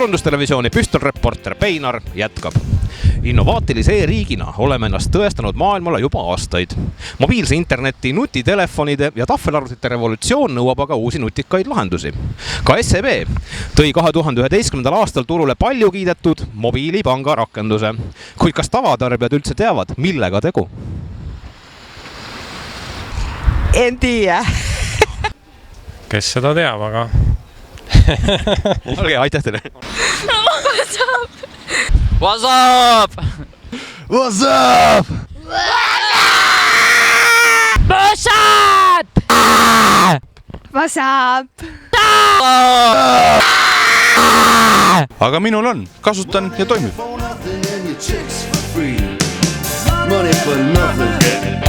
Turundustelevisiooni püstolreporter Peinar jätkab. Innovaatilise e-riigina oleme ennast tõestanud maailmale juba aastaid. Mobiilse interneti, nutitelefonide ja tahvelarvutite revolutsioon nõuab aga uusi nutikaid lahendusi. Ka SEB tõi 2011. aastal turule palju kiidetud mobiilipanga rakenduse. Kuid kas tavatarbijad üldse teavad, millega tegu? En tiedä. Kes seda teab, aga... Olge, aitäh teile! What's up? What's up? What's up? What's up? Aga minul on, kasutan ja toimib. Money for nothing.